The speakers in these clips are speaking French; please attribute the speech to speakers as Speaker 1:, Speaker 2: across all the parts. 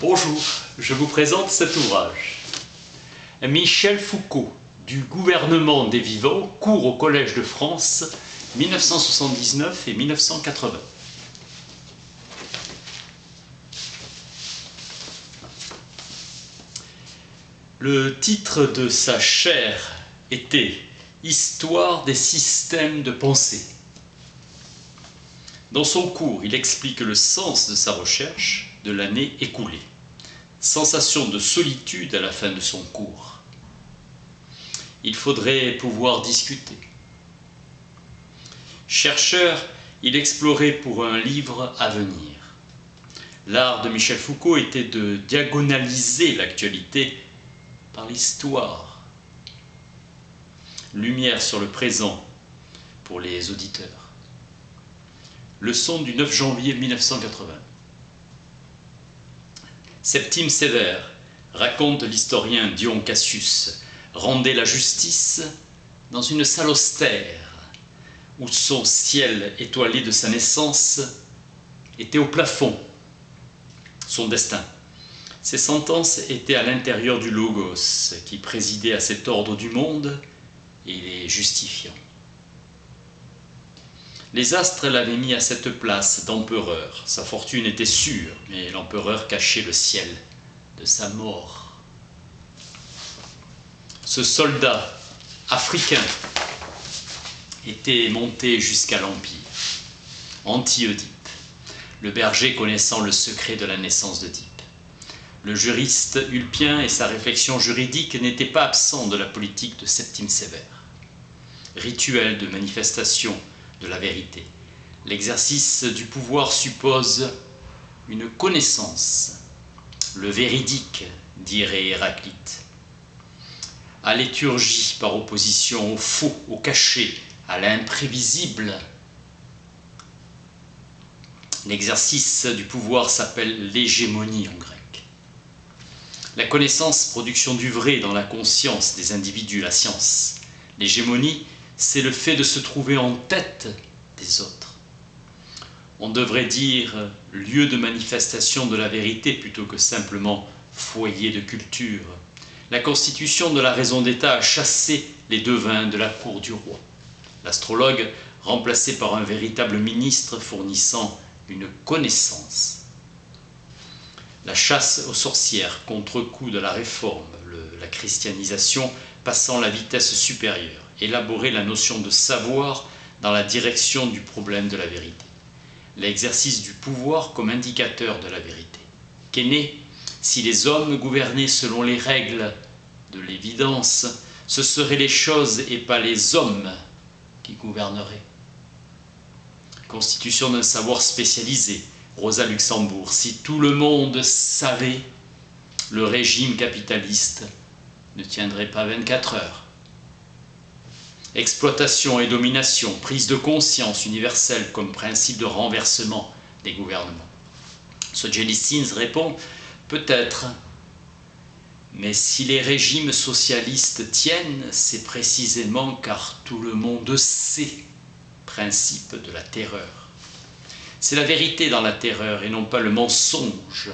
Speaker 1: Bonjour, je vous présente cet ouvrage. Michel Foucault, du gouvernement des vivants, cours au Collège de France, 1979 et 1980. Le titre de sa chaire était « Histoire des systèmes de pensée ». Dans son cours, il explique le sens de sa recherche de l'année écoulée. Sensation de solitude à la fin de son cours. Il faudrait pouvoir discuter. Chercheur, il explorait pour un livre à venir. L'art de Michel Foucault était de diagonaliser l'actualité par l'histoire. Lumière sur le présent pour les auditeurs. Leçon du 9 janvier 1980. Septime Sévère, raconte l'historien Dion Cassius, rendait la justice dans une salle austère, où son ciel étoilé de sa naissance était au plafond. Son destin. Ses sentences étaient à l'intérieur du logos, qui présidait à cet ordre du monde et les justifiant. Les astres l'avaient mis à cette place d'empereur. Sa fortune était sûre, mais l'empereur cachait le ciel de sa mort. Ce soldat africain était monté jusqu'à l'Empire. Anti-Oedipe, le berger connaissant le secret de la naissance d'Oedipe. Le juriste Ulpien et sa réflexion juridique n'étaient pas absents de la politique de Septime Sévère. Rituel de manifestation de la vérité. L'exercice du pouvoir suppose une connaissance, le véridique, dirait Héraclite. À l'éturgie par opposition au faux, au caché, à l'imprévisible. L'exercice du pouvoir s'appelle l'hégémonie en grec. La connaissance, production du vrai dans la conscience des individus, la science. L'hégémonie, c'est le fait de se trouver en tête des autres. On devrait dire lieu de manifestation de la vérité plutôt que simplement foyer de culture. La constitution de la raison d'État a chassé les devins de la cour du roi. L'astrologue, remplacé par un véritable ministre fournissant une connaissance. La chasse aux sorcières, contre-coup de la réforme, la christianisation passant la vitesse supérieure. Élaborer la notion de savoir dans la direction du problème de la vérité. L'exercice du pouvoir comme indicateur de la vérité. Qu'est si les hommes gouvernaient selon les règles de l'évidence, ce seraient les choses et pas les hommes qui gouverneraient. Constitution d'un savoir spécialisé. Rosa Luxembourg. Si tout le monde savait, le régime capitaliste ne tiendrait pas 24 heures. Exploitation et domination, prise de conscience universelle comme principe de renversement des gouvernements. Solzhenitsyn répond « Peut-être, mais si les régimes socialistes tiennent, c'est précisément car tout le monde sait, principe de la terreur. C'est la vérité dans la terreur et non pas le mensonge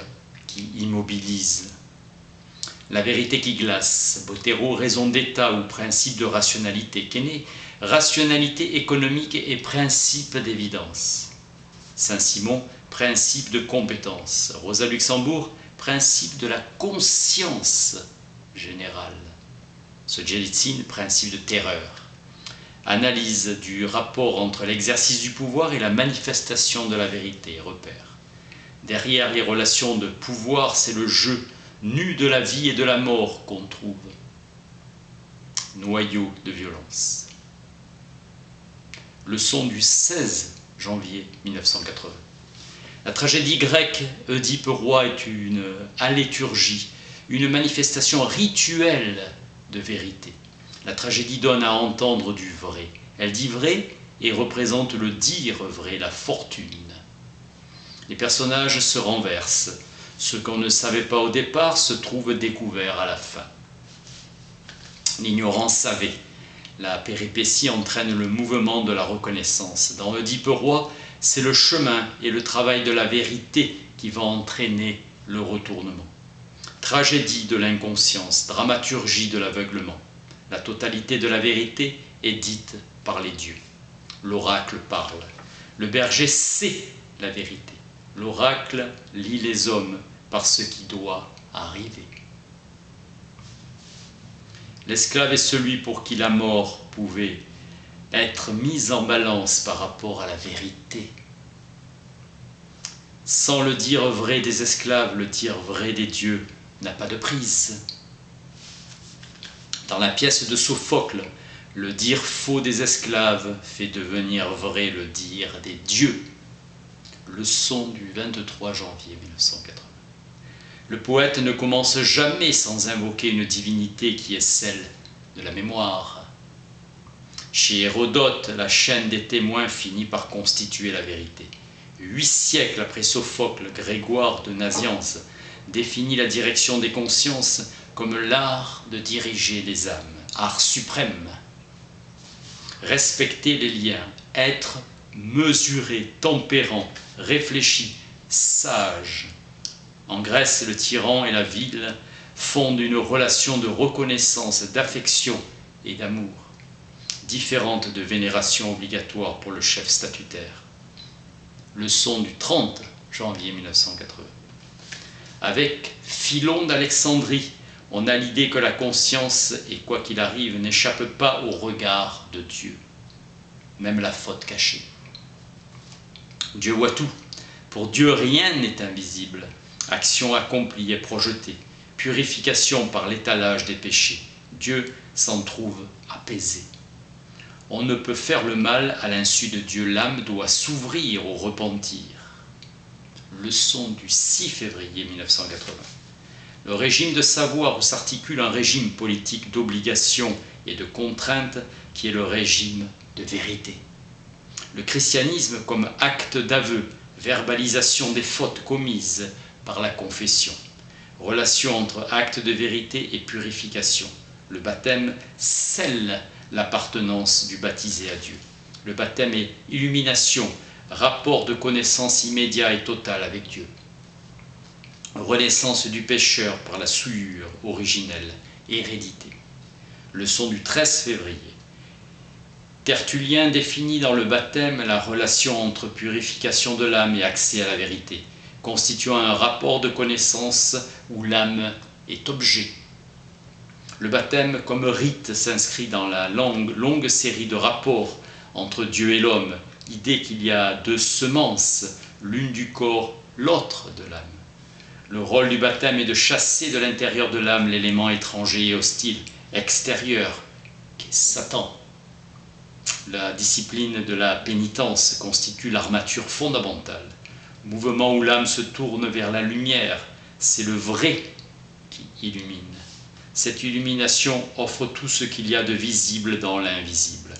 Speaker 1: qui immobilise. La vérité qui glace, Bottero, raison d'état ou principe de rationalité. Quesnay, rationalité économique et principe d'évidence. Saint-Simon, principe de compétence. Rosa Luxembourg, principe de la conscience générale. Solzhenitsyn, principe de terreur. Analyse du rapport entre l'exercice du pouvoir et la manifestation de la vérité, repère. Derrière les relations de pouvoir, c'est le jeu nu de la vie et de la mort qu'on trouve. Noyau de violence. Leçon du 16 janvier 1980. La tragédie grecque, Oedipe roi, est une alléturgie, une manifestation rituelle de vérité. La tragédie donne à entendre du vrai. Elle dit vrai et représente le dire vrai, la fortune. Les personnages se renversent. Ce qu'on ne savait pas au départ se trouve découvert à la fin. L'ignorant savait. La péripétie entraîne le mouvement de la reconnaissance. Dans Oedipe roi, c'est le chemin et le travail de la vérité qui va entraîner le retournement. Tragédie de l'inconscience, dramaturgie de l'aveuglement. La totalité de la vérité est dite par les dieux. L'oracle parle. Le berger sait la vérité. L'oracle lit les hommes par ce qui doit arriver. L'esclave est celui pour qui la mort pouvait être mise en balance par rapport à la vérité. Sans le dire vrai des esclaves, le dire vrai des dieux n'a pas de prise. Dans la pièce de Sophocle, le dire faux des esclaves fait devenir vrai le dire des dieux. Leçon du 23 janvier 1980. Le poète ne commence jamais sans invoquer une divinité qui est celle de la mémoire. Chez Hérodote, la chaîne des témoins finit par constituer la vérité. 8 siècles après Sophocle, Grégoire de Nazianze définit la direction des consciences comme l'art de diriger les âmes, art suprême. Respecter les liens, être mesuré, tempérant, réfléchi, sage. En Grèce, le tyran et la ville fondent une relation de reconnaissance, d'affection et d'amour, différente de vénération obligatoire pour le chef statutaire. Leçon du 30 janvier 1980. Avec Philon d'Alexandrie, on a l'idée que la conscience, et quoi qu'il arrive, n'échappe pas au regard de Dieu, même la faute cachée. Dieu voit tout. Pour Dieu, rien n'est invisible. Action accomplie et projetée. Purification par l'étalage des péchés. Dieu s'en trouve apaisé. On ne peut faire le mal à l'insu de Dieu. L'âme doit s'ouvrir au repentir. Leçon du 6 février 1980. Le régime de savoir où s'articule un régime politique d'obligation et de contrainte qui est le régime de vérité. Le christianisme comme acte d'aveu, verbalisation des fautes commises par la confession. Relation entre acte de vérité et purification. Le baptême scelle l'appartenance du baptisé à Dieu. Le baptême est illumination, rapport de connaissance immédiat et total avec Dieu. Renaissance du pécheur par la souillure originelle, hérédité. Leçon du 13 février. Tertullien définit dans le baptême la relation entre purification de l'âme et accès à la vérité, constituant un rapport de connaissance où l'âme est objet. Le baptême comme rite s'inscrit dans la longue série de rapports entre Dieu et l'homme, idée qu'il y a 2 semences, l'une du corps, l'autre de l'âme. Le rôle du baptême est de chasser de l'intérieur de l'âme l'élément étranger et hostile, extérieur, qui est Satan. La discipline de la pénitence constitue l'armature fondamentale. Mouvement où l'âme se tourne vers la lumière, c'est le vrai qui illumine. Cette illumination offre tout ce qu'il y a de visible dans l'invisible.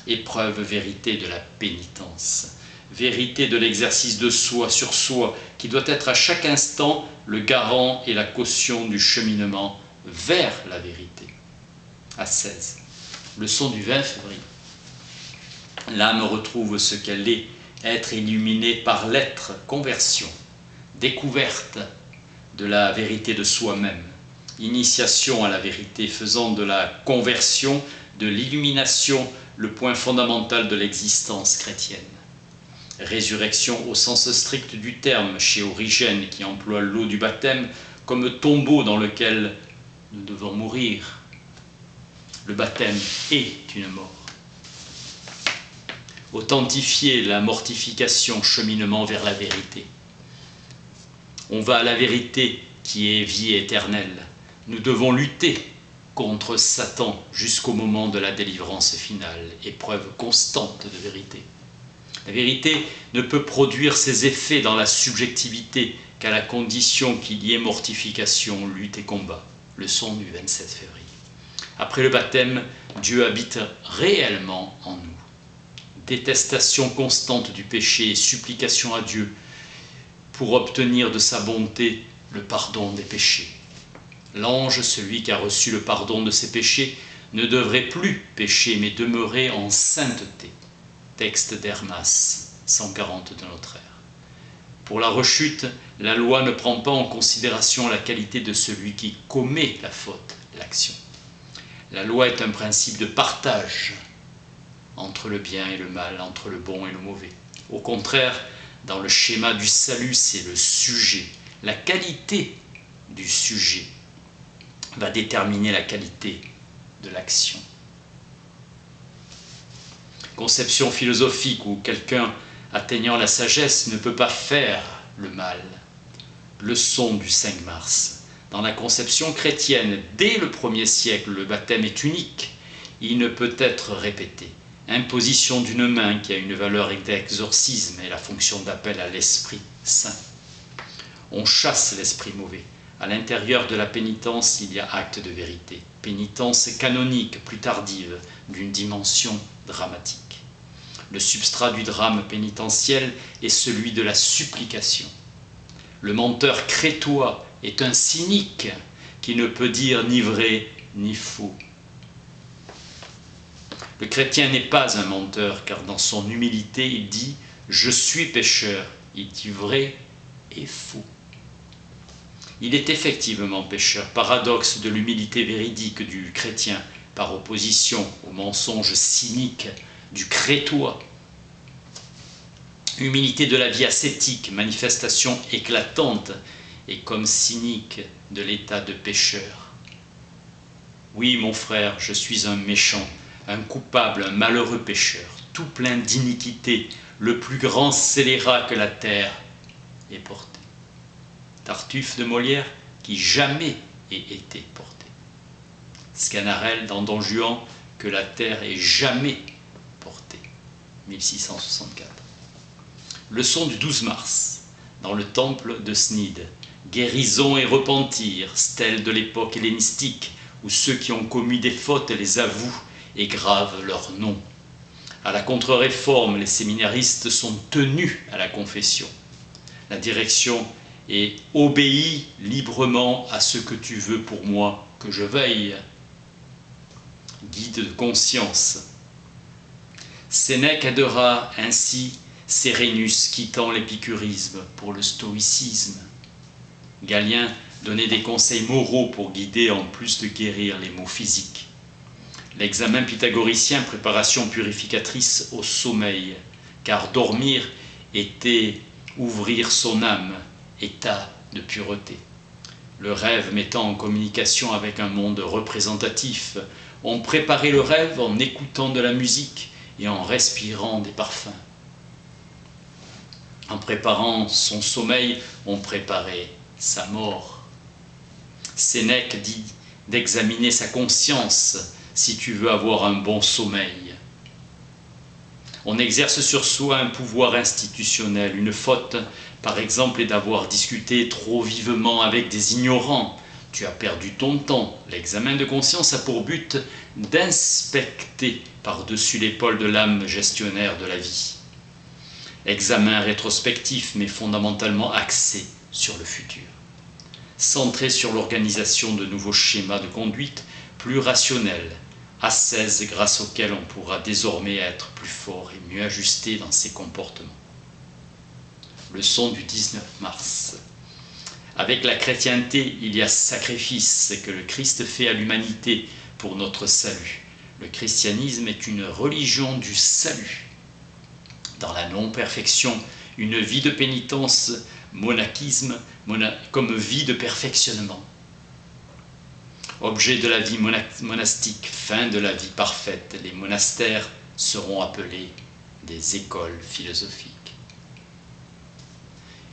Speaker 1: Épreuve vérité de la pénitence. Vérité de l'exercice de soi sur soi, qui doit être à chaque instant le garant et la caution du cheminement vers la vérité. À 16. Leçon du 20 février. L'âme retrouve ce qu'elle est, être illuminée par l'être, conversion, découverte de la vérité de soi-même, initiation à la vérité, faisant de la conversion, de l'illumination, le point fondamental de l'existence chrétienne. Résurrection au sens strict du terme, chez Origène qui emploie l'eau du baptême comme tombeau dans lequel nous devons mourir. Le baptême est une mort. Authentifier la mortification, cheminement vers la vérité. On va à la vérité qui est vie éternelle. Nous devons lutter contre Satan jusqu'au moment de la délivrance finale, épreuve constante de vérité. La vérité ne peut produire ses effets dans la subjectivité qu'à la condition qu'il y ait mortification, lutte et combat. Leçon du 27 février. Après le baptême, Dieu habite réellement en nous. Détestation constante du péché et supplication à Dieu pour obtenir de sa bonté le pardon des péchés. L'ange, celui qui a reçu le pardon de ses péchés, ne devrait plus pécher mais demeurer en sainteté. Texte d'Hermas, 140 de notre ère. Pour la rechute, la loi ne prend pas en considération la qualité de celui qui commet la faute, l'action. La loi est un principe de partage entre le bien et le mal, entre le bon et le mauvais. Au contraire, dans le schéma du salut, c'est le sujet. La qualité du sujet va déterminer la qualité de l'action. Conception philosophique où quelqu'un atteignant la sagesse ne peut pas faire le mal. Leçon du 5 mars. Dans la conception chrétienne, dès le 1er siècle, le baptême est unique. Il ne peut être répété. Imposition d'une main qui a une valeur d'exorcisme et la fonction d'appel à l'Esprit Saint. On chasse l'esprit mauvais. À l'intérieur de la pénitence, il y a acte de vérité. Pénitence canonique, plus tardive, d'une dimension dramatique. Le substrat du drame pénitentiel est celui de la supplication. Le menteur crétois est un cynique qui ne peut dire ni vrai ni faux. Le chrétien n'est pas un menteur, car dans son humilité, il dit « Je suis pécheur ». Il dit vrai et faux. Il est effectivement pécheur, paradoxe de l'humilité véridique du chrétien, par opposition au mensonge cynique du crétois. Humilité de la vie ascétique, manifestation éclatante, et comme cynique de l'état de pécheur. Oui, mon frère, je suis un méchant, un coupable, un malheureux pécheur, tout plein d'iniquité, le plus grand scélérat que la terre ait porté. Tartuffe de Molière, qui jamais ait été porté. Sganarelle dans Don Juan, que la terre ait jamais porté. 1664. Leçon du 12 mars, dans le temple de Cnide. Guérison et repentir, stèle de l'époque hellénistique, où ceux qui ont commis des fautes les avouent et gravent leur nom. À la contre-réforme, les séminaristes sont tenus à la confession. La direction est « obéis librement à ce que tu veux pour moi que je veille ». Guide de conscience. Sénèque aidera ainsi Sérénus quittant l'épicurisme pour le stoïcisme. Galien donnait des conseils moraux pour guider en plus de guérir les maux physiques. L'examen pythagoricien, préparation purificatrice au sommeil, car dormir était ouvrir son âme, état de pureté. Le rêve mettant en communication avec un monde représentatif, on préparait le rêve en écoutant de la musique et en respirant des parfums. En préparant son sommeil, on préparait sa mort. Sénèque dit d'examiner sa conscience si tu veux avoir un bon sommeil. On exerce sur soi un pouvoir institutionnel. Une faute, par exemple, est d'avoir discuté trop vivement avec des ignorants. Tu as perdu ton temps. L'examen de conscience a pour but d'inspecter par-dessus l'épaule de l'âme gestionnaire de la vie. Examen rétrospectif, mais fondamentalement axé sur le futur. Centré sur l'organisation de nouveaux schémas de conduite plus rationnels, ascèse grâce auxquels on pourra désormais être plus fort et mieux ajusté dans ses comportements. Leçon du 19 mars. Avec la chrétienté, il y a sacrifice que le Christ fait à l'humanité pour notre salut. Le christianisme est une religion du salut. Dans la non-perfection, une vie de pénitence, monachisme, comme vie de perfectionnement. Objet de la vie monastique, fin de la vie parfaite, les monastères seront appelés des écoles philosophiques.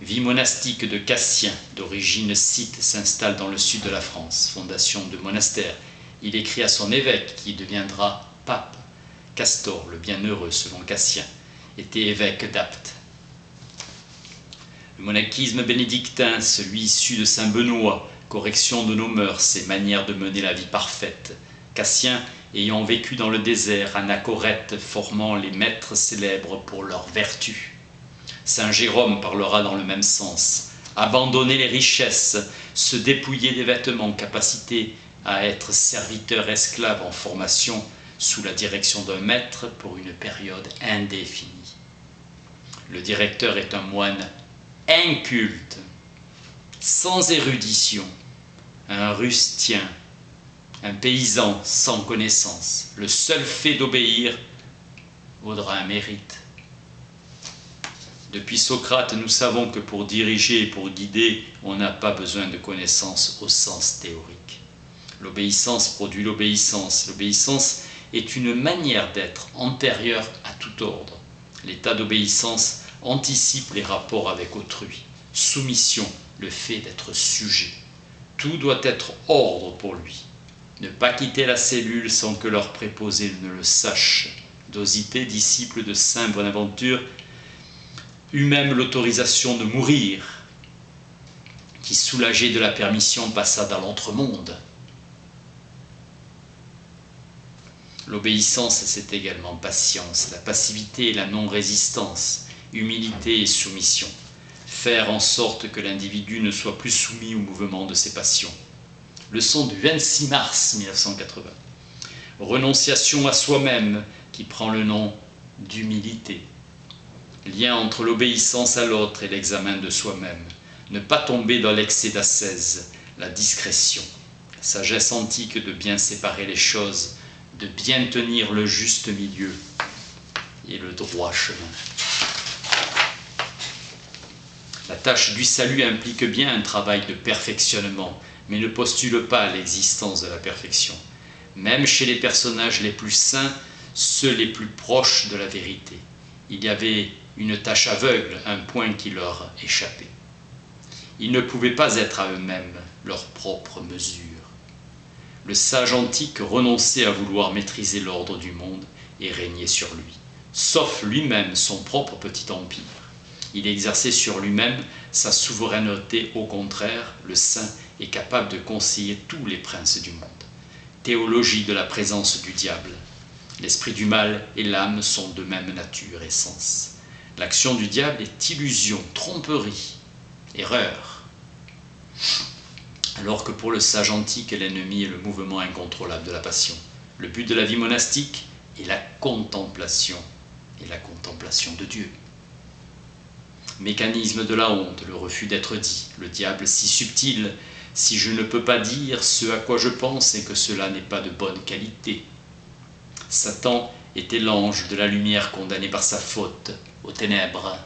Speaker 1: Vie monastique de Cassien, d'origine scythe, s'installe dans le sud de la France, fondation de monastère. Il écrit à son évêque, qui deviendra pape. Castor, le bienheureux selon Cassien, était évêque d'Apt. Le monachisme bénédictin, celui issu de saint Benoît, correction de nos mœurs et manière de mener la vie parfaite. Cassien, ayant vécu dans le désert, Anachorète formant les maîtres célèbres pour leur vertu. Saint Jérôme parlera dans le même sens. Abandonner les richesses, se dépouiller des vêtements, capacité à être serviteur esclave en formation sous la direction d'un maître pour une période indéfinie. Le directeur est un moine inculte, sans érudition, un rustien, un paysan sans connaissance. Le seul fait d'obéir vaudra un mérite. Depuis Socrate, nous savons que pour diriger et pour guider, on n'a pas besoin de connaissances au sens théorique. L'obéissance produit l'obéissance. L'obéissance est une manière d'être antérieure à tout ordre. L'état d'obéissance anticipe les rapports avec autrui. Soumission, le fait d'être sujet. Tout doit être ordre pour lui. Ne pas quitter la cellule sans que leur préposé ne le sache. Dosité, disciple de saint Bonaventure, eut même l'autorisation de mourir, qui, soulagé de la permission, passa dans l'entremonde. L'obéissance, c'est également patience, la passivité et la non-résistance, humilité et soumission. Faire en sorte que l'individu ne soit plus soumis au mouvement de ses passions. Leçon du 26 mars 1980. Renonciation à soi-même qui prend le nom d'humilité. Lien entre l'obéissance à l'autre et l'examen de soi-même. Ne pas tomber dans l'excès d'ascèse, la discrétion. La sagesse antique de bien séparer les choses, de bien tenir le juste milieu et le droit chemin. La tâche du salut implique bien un travail de perfectionnement, mais ne postule pas l'existence de la perfection. Même chez les personnages les plus saints, ceux les plus proches de la vérité, il y avait une tâche aveugle, un point qui leur échappait. Ils ne pouvaient pas être à eux-mêmes leur propre mesure. Le sage antique renonçait à vouloir maîtriser l'ordre du monde et régner sur lui, sauf lui-même son propre petit empire. Il exerçait sur lui-même sa souveraineté. Au contraire, le saint est capable de conseiller tous les princes du monde. Théologie de la présence du diable. L'esprit du mal et l'âme sont de même nature et sens. L'action du diable est illusion, tromperie, erreur. Alors que pour le sage antique, l'ennemi est le mouvement incontrôlable de la passion. Le but de la vie monastique est la contemplation, et la contemplation de Dieu. Mécanisme de la honte, le refus d'être dit. Le diable si subtil, si je ne peux pas dire ce à quoi je pense et que cela n'est pas de bonne qualité. Satan était l'ange de la lumière condamné par sa faute aux ténèbres.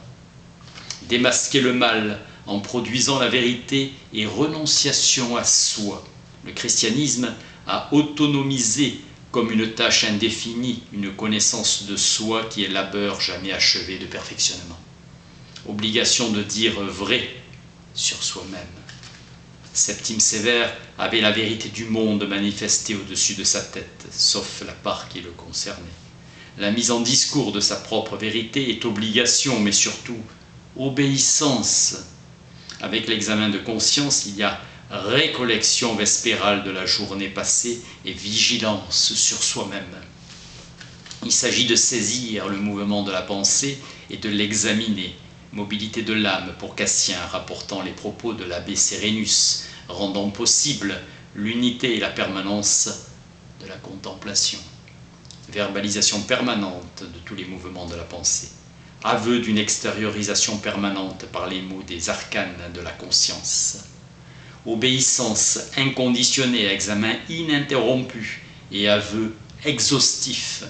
Speaker 1: Démasquer le mal en produisant la vérité et renonciation à soi. Le christianisme a autonomisé comme une tâche indéfinie une connaissance de soi qui est labeur jamais achevé de perfectionnement. Obligation de dire vrai sur soi-même. Septime Sévère avait la vérité du monde manifestée au-dessus de sa tête, sauf la part qui le concernait. La mise en discours de sa propre vérité est obligation, mais surtout obéissance. Avec l'examen de conscience, il y a récollection vespérale de la journée passée et vigilance sur soi-même. Il s'agit de saisir le mouvement de la pensée et de l'examiner. Mobilité de l'âme pour Cassien, rapportant les propos de l'abbé Sérénus, rendant possible l'unité et la permanence de la contemplation. Verbalisation permanente de tous les mouvements de la pensée. Aveu d'une extériorisation permanente par les mots des arcanes de la conscience. Obéissance inconditionnée à examen ininterrompu et aveu exhaustif.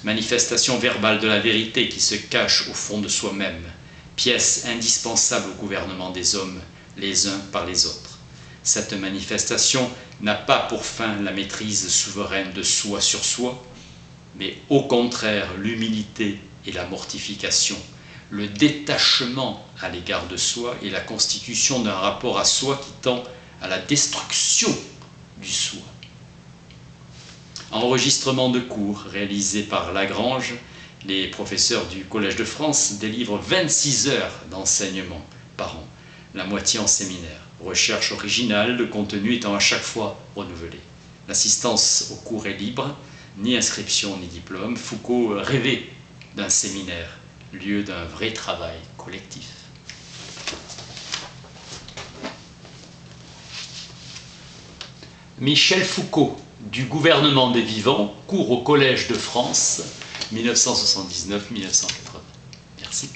Speaker 1: Manifestation verbale de la vérité qui se cache au fond de soi-même. Pièce indispensable au gouvernement des hommes, les uns par les autres. Cette manifestation n'a pas pour fin la maîtrise souveraine de soi sur soi, mais au contraire l'humilité et la mortification, le détachement à l'égard de soi et la constitution d'un rapport à soi qui tend à la destruction du soi. Enregistrement de cours réalisé par Lagrange. Les professeurs du Collège de France délivrent 26 heures d'enseignement par an, la moitié en séminaire. Recherche originale, le contenu étant à chaque fois renouvelé. L'assistance au cours est libre, ni inscription ni diplôme. Foucault rêvait d'un séminaire, lieu d'un vrai travail collectif. Michel Foucault, du gouvernement des vivants, cours au Collège de France, 1979-1980. Merci.